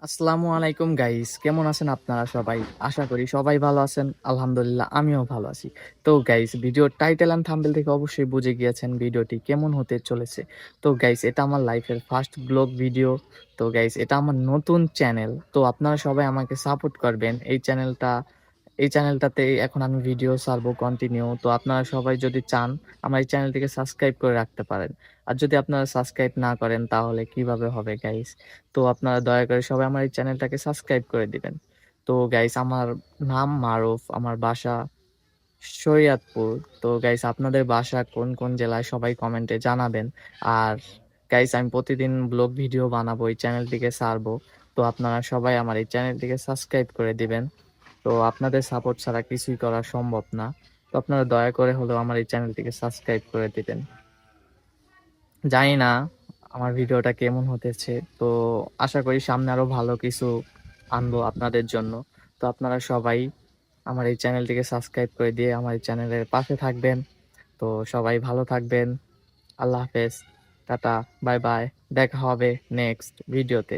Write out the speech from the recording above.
আসসালামু আলাইকুম গাইস, কেমন আছেন আপনারা সবাই? আশা করি সবাই ভালো আছেন। আলহামদুলিল্লাহ আমিও ভালো আছি। তো গাইস, ভিডিওর টাইটেল এন্ড থাম্বনেল থেকে অবশ্যই বুঝে গিয়েছেন ভিডিওটি কেমন হতে চলেছে। তো গাইস, এটা আমার লাইফের ফার্স্ট ব্লগ ভিডিও। তো গাইস, এটা আমার নতুন চ্যানেল। তো আপনারা সবাই আমাকে সাপোর্ট করবেন। এই চ্যানেলটাতে এখন আমি ভিডিও ছাড়বো কন্টিনিউ। তো আপনারা সবাই যদি চান আমার এই চ্যানেলটিকে সাবস্ক্রাইব করে রাখতে পারেন। আর যদি আপনারা সাবস্ক্রাইব না করেন তাহলে কিভাবে হবে গাইস? তো আপনারা দয়া করে সবাই আমার এই চ্যানেলটাকে সাবস্ক্রাইব করে দিবেন। তো গাইস, আমার নাম মারুফ, আমার বাসা শরীয়তপুর। তো গাইস, আপনাদের বাসা কোন কোন জেলায় সবাই কমেন্টে জানাবেন। আর গাইস, আমি প্রতিদিন ব্লগ ভিডিও বানাবো, এই চ্যানেলটিকে ছাড়বো। তো আপনারা সবাই আমার এই চ্যানেলটিকে সাবস্ক্রাইব করে দিবেন। তো আপনাদের সাপোর্ট ছাড়া কিছুই করা সম্ভব না। তো আপনারা দয়া করে হলেও আমার এই চ্যানেলটিকে সাবস্ক্রাইব করে দিবেন। জানি না আমার ভিডিওটা কেমন হতেছে। তো আশা করি সামনে আরো ভালো কিছু আনবো আপনাদের জন্য। তো আপনারা সবাই আমার এই চ্যানেলটিকে সাবস্ক্রাইব করে দিয়ে আমার এই চ্যানেলের পাশে থাকবেন। তো সবাই ভালো থাকবেন। আল্লাহ হাফেজ। Tata, bye bye. দেখা হবে নেক্সট ভিডিওতে।